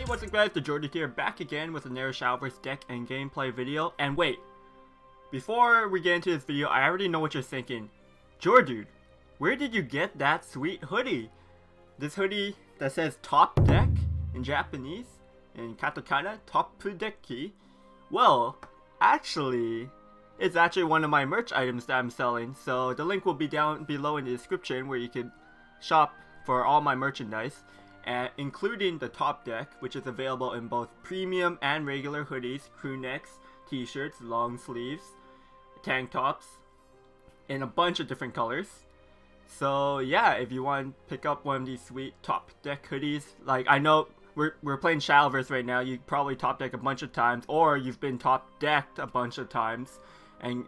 Hey, what's up guys, TheJordude here, back again with another Shadowverse deck and gameplay video. And wait, before we get into this video, I already know what you're thinking. Jordude, where did you get that sweet hoodie? This hoodie that says top deck in Japanese, in katakana, toppudeki. Well, actually, it's actually one of my merch items that I'm selling. So the link will be down below in the description where you can shop for all my merchandise. Including the top deck, which is available in both premium and regular hoodies, crew necks, t-shirts, long sleeves, tank tops, in a bunch of different colors. So yeah, if you want to pick up one of these sweet top deck hoodies, like I know we're playing Shadowverse right now, you probably top deck a bunch of times, or you've been top decked a bunch of times and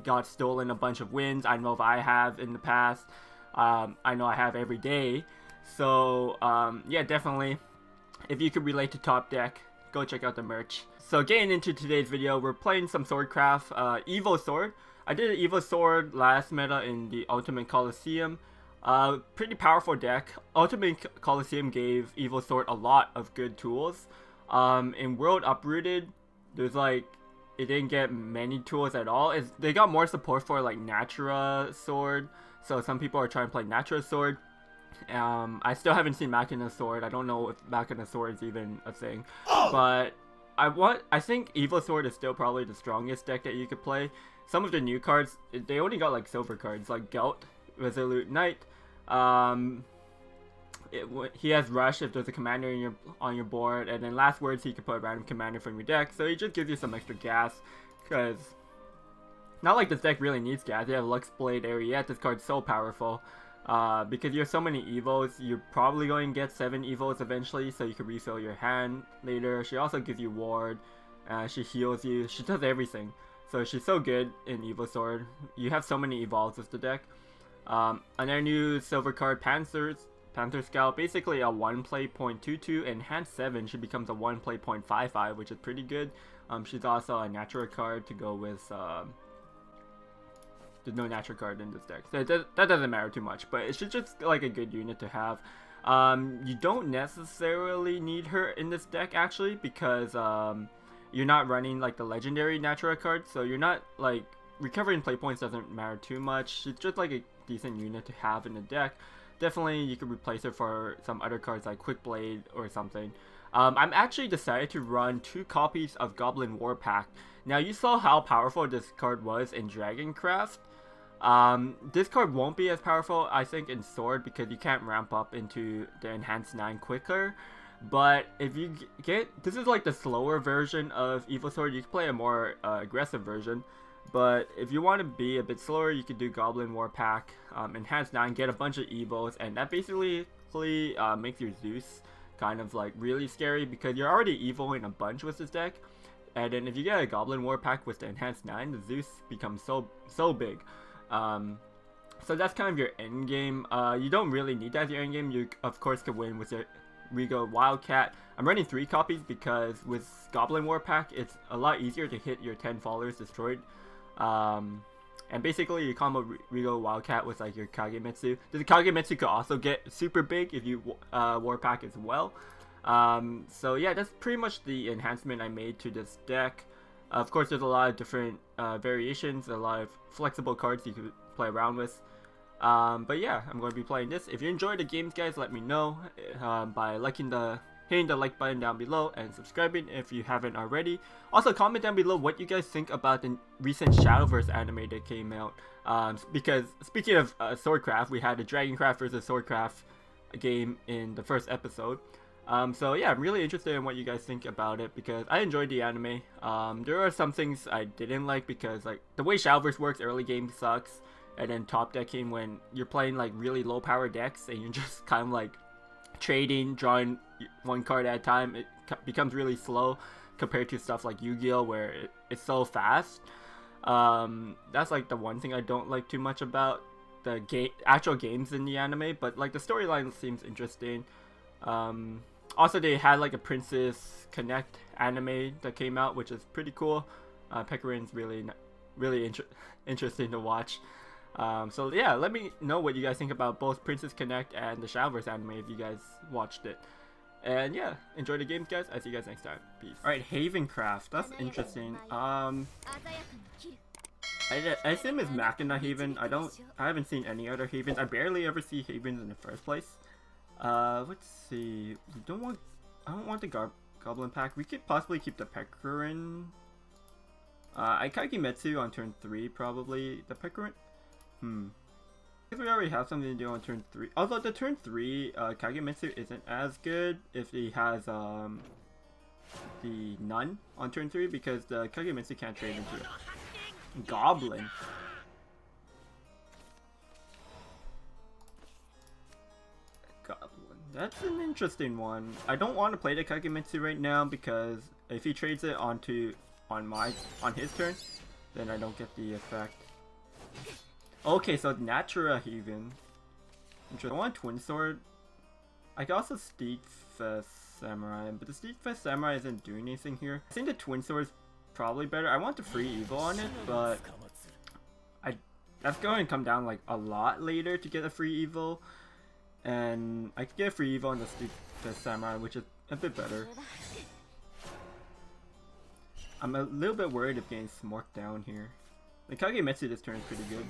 got stolen a bunch of wins. I know if I have in the past. I know I have every day. So yeah, definitely, if you could relate to top deck, go check out the merch. So getting into today's video, we're playing some Swordcraft, Evo Sword. I did an Evo Sword last meta in the Ultimate Colosseum. Pretty powerful deck. Ultimate Colosseum gave Evo Sword a lot of good tools. In World Uprooted, there's like, it didn't get many tools at all. They got more support for like Natura Sword. So some people are trying to play Natura Sword. I still haven't seen Machina Sword. I don't know if Machina Sword is even a thing. But I think Evo Sword is still probably the strongest deck that you could play. Some of the new cards, they only got like silver cards, like Gelt, Resolute Knight. He has Rush if there's a commander on your board, and then Last Words he can put a random commander from your deck. So he just gives you some extra gas, because not like this deck really needs gas. You have Lux Blade Ariete. This card's so powerful. Because you have so many evos, you're probably going to get 7 evos eventually, so you can refill your hand later. She also gives you ward, she heals you, she does everything. So she's so good in Evo Sword. You have so many evolves with the deck. Another new silver card, Panther Scout, basically a 1-play 0.22, and hand 7 she becomes a 1-play 0.55, which is pretty good. She's also a natural card to go with, there's no natural card in this deck, so that doesn't matter too much, but it's just like a good unit to have. You don't necessarily need her in this deck actually, because you're not running like the legendary natural card, so you're not like, recovering play points doesn't matter too much. She's just like a decent unit to have in the deck. Definitely you could replace her for some other cards like Quick Blade or something. I'm actually decided to run 2 copies of Goblin Warpack. Now you saw how powerful this card was in Dragoncraft. This card won't be as powerful, I think, in Sword, because you can't ramp up into the Enhanced 9 quicker. But if you this is like the slower version of Evo Sword. You can play a more aggressive version. But if you want to be a bit slower, you could do Goblin Warpack, Enhanced 9, get a bunch of Evos, and that basically makes your Zeus kind of like really scary, because you're already Evoing a bunch with this deck. And then if you get a Goblin Warpack with the Enhanced 9, the Zeus becomes so big. So that's kind of your end game. You don't really need that as your end game. You of course can win with your Regal Wildcat. I'm running 3 copies because with Goblin Warpack it's a lot easier to hit your 10 followers destroyed. And basically you combo Regal Wildcat with like your Kagemitsu. The Kagemitsu could also get super big if you Warpack as well. So yeah, that's pretty much the enhancement I made to this deck. Of course, there's a lot of different variations, a lot of flexible cards you could play around with. But yeah, I'm going to be playing this. If you enjoyed the games, guys, let me know by hitting the like button down below and subscribing if you haven't already. Also, comment down below what you guys think about the recent Shadowverse anime that came out. Because speaking of Swordcraft, we had a Dragoncraft versus Swordcraft game in the first episode. So yeah, I'm really interested in what you guys think about it, because I enjoyed the anime. There are some things I didn't like, because like the way Shadowverse works, early game sucks, and then top decking when you're playing like really low power decks and you're just kind of like trading, drawing 1 card at a time, it becomes really slow compared to stuff like Yu-Gi-Oh where it's so fast. That's like the one thing I don't like too much about the actual games in the anime, but like the storyline seems interesting. Also, they had like a Princess Connect anime that came out, which is pretty cool. Pekarin's really interesting to watch. So yeah, let me know what you guys think about both Princess Connect and the Shadowverse anime if you guys watched it. And yeah, enjoy the games, guys. I see you guys next time. Peace. Alright, Havencraft. That's interesting. I assume it's Machina Haven. I haven't seen any other Havens. I barely ever see Havens in the first place. Let's see. I don't want the Goblin pack. We could possibly keep the Pecorin. I Kagemetsu on turn 3 probably. The Pecorin. Because we already have something to do on turn 3. Although the turn 3 Kagemetsu isn't as good if he has the Nun on turn 3, because the Kagemetsu can't trade into it. Goblin. That's an interesting one. I don't want to play the Kagemetsu right now because if he trades it on his turn, then I don't get the effect. Okay, so Natura Haven. I want Twin Sword. I can also Steedfast Samurai, but the Steedfast Samurai isn't doing anything here. I think the Twin Sword is probably better. I want the free evil on it, but that's going to come down like a lot later to get a free evil. And I could get a free evil on the Steedfast Samurai, which is a bit better. I'm a little bit worried of getting smoked down here. The Kagemetsu this turn is pretty good.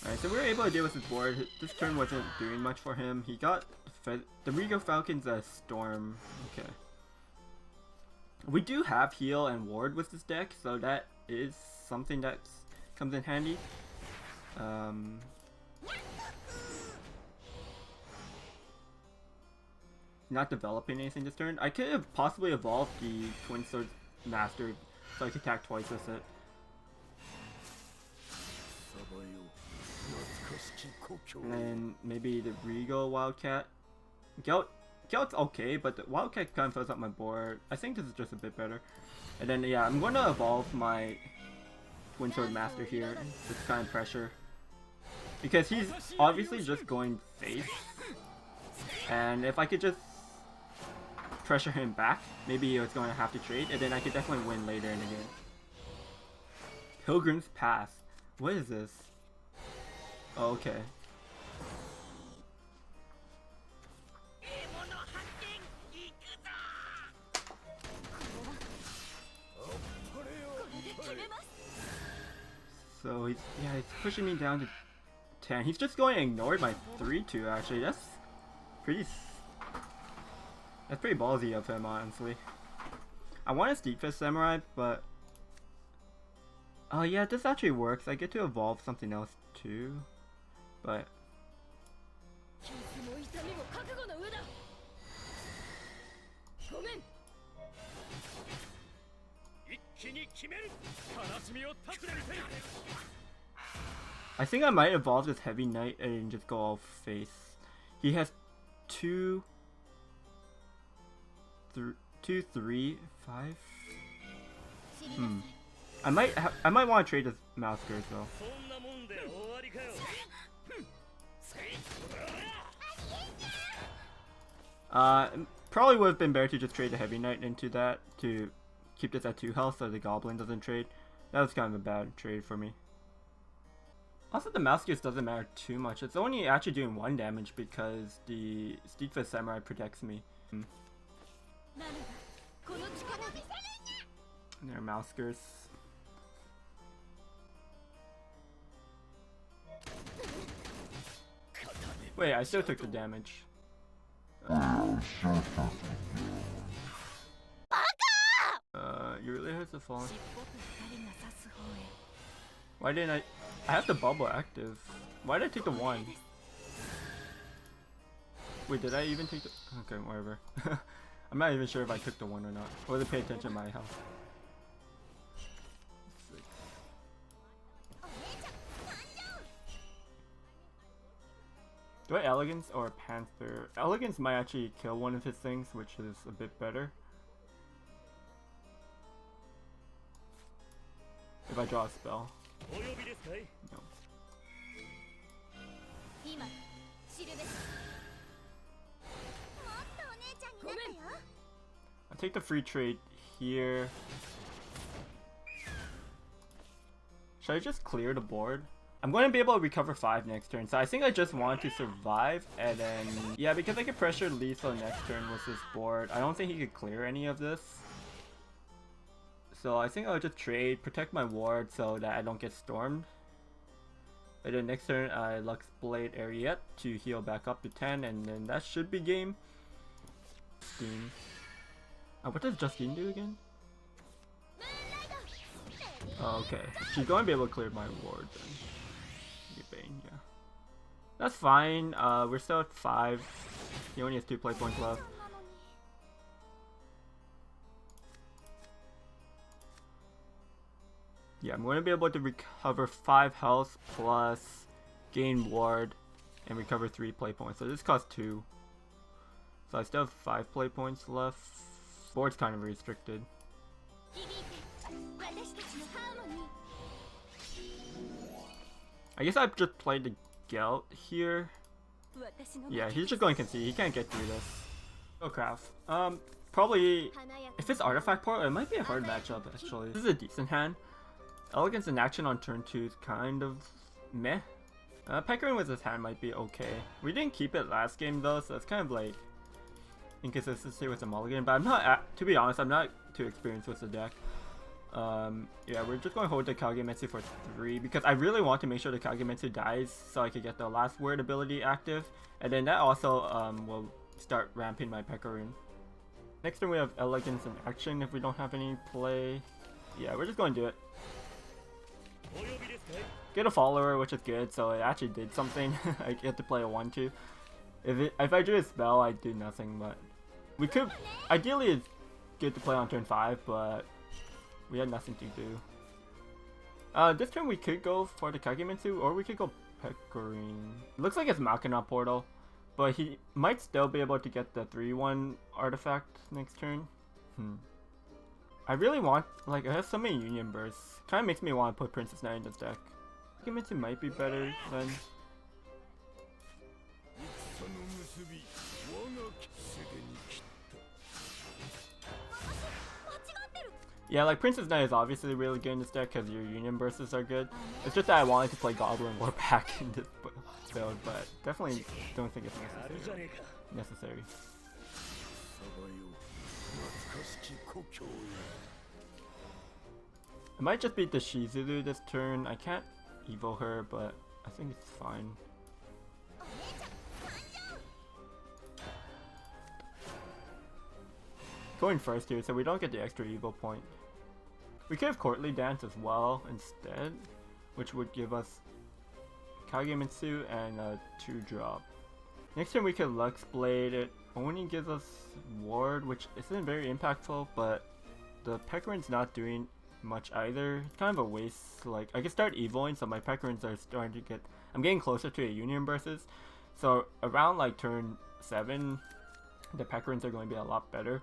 Alright, so we were able to deal with his board. This turn wasn't doing much for him. He got the Regal Falcon's a Storm. Okay. We do have heal and ward with this deck, so that is something that comes in handy. Not developing anything this turn. I could have possibly evolved the Twin Sword Master so I could attack twice with it. And then maybe the Regal Wildcat. Gelt's okay, but the Wildcat kind of fills up my board. I think this is just a bit better. And then yeah, I'm gonna evolve my Twin Sword Master here. Just kind of pressure. Because he's obviously just going face. And if I could just pressure him back, maybe he was going to have to trade, and then I could definitely win later in the game. Pilgrim's Pass. What is this? Oh, okay. So he's pushing me down to 10. He's just going to ignore my 3-2 actually. That's pretty ballsy of him, honestly. I want a Steedfast Samurai, but oh yeah, this actually works. I get to evolve something else too, but I think I might evolve this Heavy Knight and just go all face. He has 2, 3, 5. I might want to trade this Mouse Curse though. Probably would have been better to just trade the Heavy Knight into that to keep this at 2 health so the Goblin doesn't trade. That was kind of a bad trade for me. Also, the Mouse Curse doesn't matter too much. It's only actually doing 1 damage because the Steedfast Samurai protects me. And their Mouse Curse. Wait, I still took the damage. You really have to fall. Why didn't I have the bubble active. Why did I take the 1? Wait, did I even take the... Okay, whatever. I'm not even sure if I took the 1 or not. I wasn't paying attention to my health. 6. Do I Elegance or Panther? Elegance might actually kill one of his things, which is a bit better. If I draw a spell. No. I'll take the free trade here. Should I just clear the board? I'm going to be able to recover 5 next turn, so I think I just want to survive, and then, yeah, because I could pressure lethal next turn with this board, I don't think he could clear any of this. So I think I'll just trade, protect my ward so that I don't get stormed. And then next turn I Lux Blade Ariete to heal back up to 10, and then that should be game. Justine. What does Justine do again? Oh, okay. She's going to be able to clear my ward then. Bane, yeah. That's fine. We're still at 5. He only has 2 play points left. Yeah, I'm going to be able to recover 5 health plus gain ward and recover 3 play points. So this costs 2. So I still have 5 play points left. Board's kind of restricted. I guess I've just played the Gelt here. Yeah, he's just going to concede. He can't get through this. Swordcraft. Probably, if it's Artifact Portal, it might be a hard matchup actually. This is a decent hand. Elegance in action on turn 2 is kind of meh. Peckering with this hand might be okay. We didn't keep it last game though, so it's kind of like inconsistency with the mulligan. But I'm not, to be honest, I'm not too experienced with the deck. Yeah, we're just going to hold the Kagemitsu for 3 because I really want to make sure the Kagemitsu dies so I can get the last word ability active, and then that also will start ramping my Pecorine. Next turn we have Elegance in action if we don't have any play. Yeah, we're just going to do it. Get a follower, which is good, so it actually did something. I get to play a 1-2. If I drew a spell, I'd do nothing, but we could, ideally it's good to play on turn 5, but we had nothing to do. This turn we could go for the Kagemitsu, or we could go Pecorine. Looks like it's Machina Portal, but he might still be able to get the 3-1 artifact next turn. I really want, like, I have so many Union Bursts. Kind of makes me want to put Princess Knight in this deck. Kagemitsu might be better than... Yeah, like Princess Knight is obviously really good in this deck because your Union Bursts are good. It's just that I wanted to play Goblin Warpack in this build, but definitely don't think it's necessary. It might just be the Shizuru this turn. I can't evo her, but I think it's fine. Going first here, so we don't get the extra evo point. We could have Courtly Dance as well instead, which would give us Kagemitsu and a 2-drop. Next turn we could Lux Blade. It only gives us Ward, which isn't very impactful, but the Pecorine's not doing much either. It's kind of a waste. Like, I can start evoing, so my Pecorines are starting to get... I'm getting closer to a Union Bursts. So around like turn 7, the Pecorines are going to be a lot better.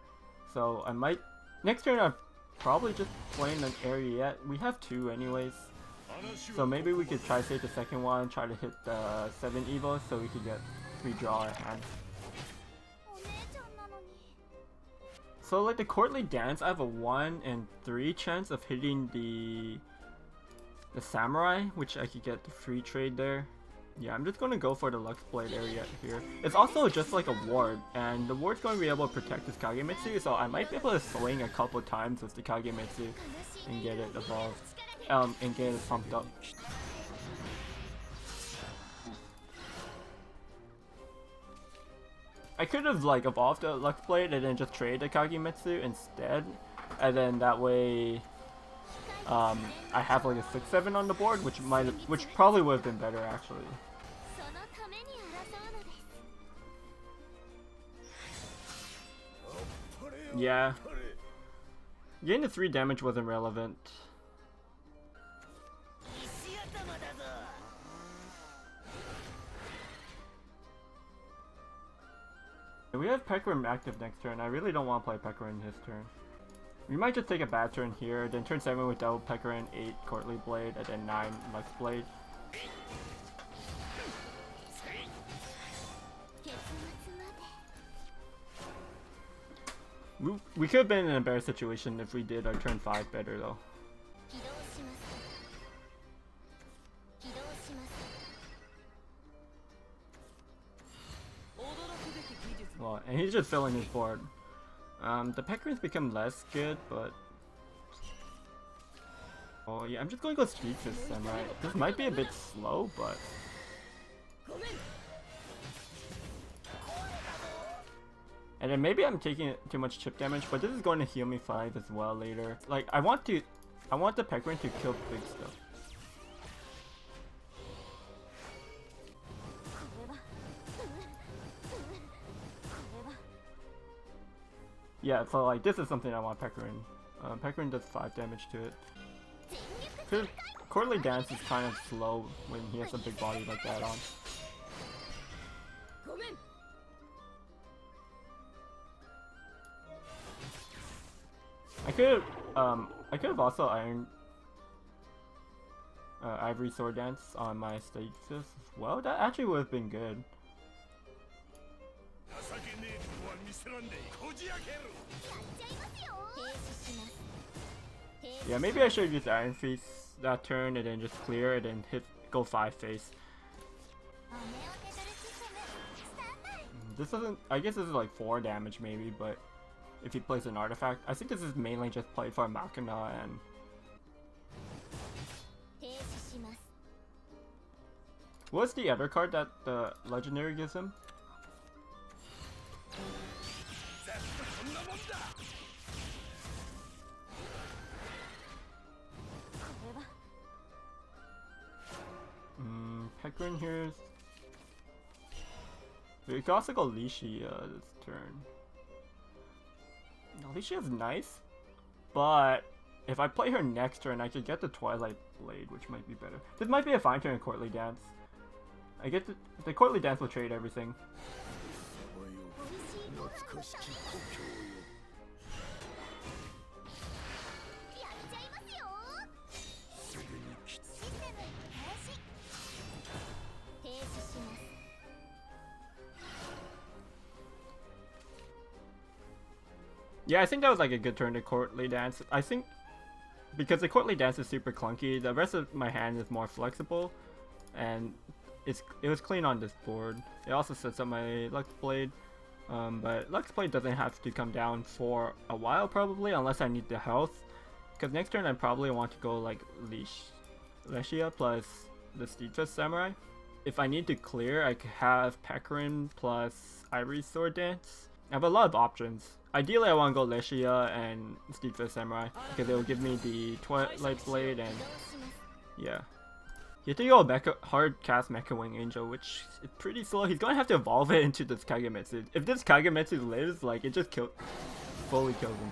So I might... Next turn I'm probably just playing an Ariete. We have 2 anyways. So maybe we could try to save the second one, try to hit the 7 evos so we could get 3 draw our hand. So like the Courtly Dance, I have a 1 in 3 chance of hitting the Samurai, which I could get the free trade there. Yeah, I'm just going to go for the Lux Blade Ariete here. It's also just like a ward, and the ward's going to be able to protect this Kagemitsu, so I might be able to swing a couple times with the Kagemitsu and get it evolved, and get it pumped up. I could have like evolved the Lux Blade and then just trade the Kagemitsu instead, and then that way I have like a 6-7 on the board, which probably would have been better actually. Yeah, getting the 3 damage wasn't relevant. We have Pecorine active next turn. I really don't want to play Pecorine this turn. We might just take a bad turn here, then turn 7 with double Pecorine, 8 Courtly Blade, and then 9 Lux Blade. We could have been in a better situation if we did our turn 5 better though. he's just filling his board. The Peckerins become less good, but... Oh yeah, I'm just going to go Speed System, right? This might be a bit slow, but... And then maybe I'm taking too much chip damage, but this is going to heal me 5 as well later. Like, I want the Peckerin to kill big stuff. Yeah, so like this is something I want Peckerin. Peckerin does 5 damage to it. Cause Courtly Dance is kind of slow when he has a big body like that on. I could have also ironed Ivory Sword Dance on my stasis as well. That actually would have been good. Yeah, maybe I should use Iron Face that turn and then just clear it and go 5 face. This doesn't. I guess this is like 4 damage maybe, but if he plays an artifact, I think this is mainly just played for Machina and. What's the other card that the legendary gives him? Peckerin here is... We could also go Licia this turn. Now, Licia is nice, but if I play her next turn, I could get the Twilight Blade, which might be better. This might be a fine turn in Courtly Dance. I get the Courtly Dance will trade everything. Yeah, I think that was like a good turn to Courtly Dance. I think because the Courtly Dance is super clunky, the rest of my hand is more flexible, and it was clean on this board. It also sets up my Lux Blade, but Lux Blade doesn't have to come down for a while probably, unless I need the health. Because next turn I probably want to go like Licia plus the Steedfast Samurai. If I need to clear, I could have Peckerin plus Ivory Sword Dance. I have a lot of options. Ideally, I want to go Licia and Steedfast Samurai because it will give me the Twilight Blade and yeah. You have to go Mecha, hard cast Mecha Wing Angel, which is pretty slow. He's gonna have to evolve it into this Kagemitsu. If this Kagemitsu lives, like it just fully kills him.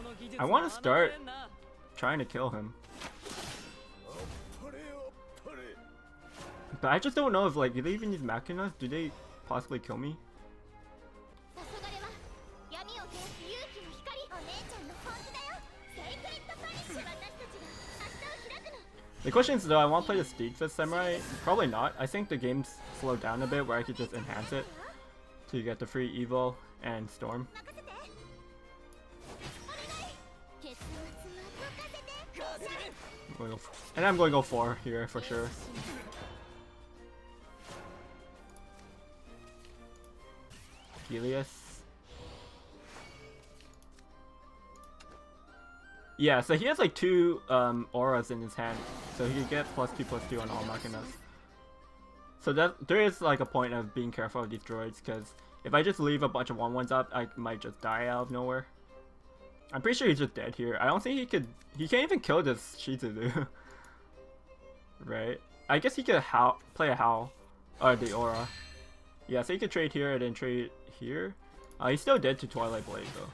Okay. I want to start trying to kill him. But I just don't know if like, do they even use Machinas? Do they possibly kill me? The question is though, I want to play the Steedfast Samurai? Probably not. I think the game's slowed down a bit where I could just enhance it to get the free Evo and Storm. And I'm going to go 4 here for sure. Helios. Yeah, so he has like 2 auras in his hand, so he could get +2/+2 on all Machinas. So that there is like a point of being careful of these droids, because if I just leave a bunch of 1/1s up, I might just die out of nowhere. I'm pretty sure he's just dead here. I don't think he can't even kill this Shizuzu. Right? I guess he could play a Howl, or the aura. Yeah, so he could trade here and then trade here. He's still dead to Twilight Blade though.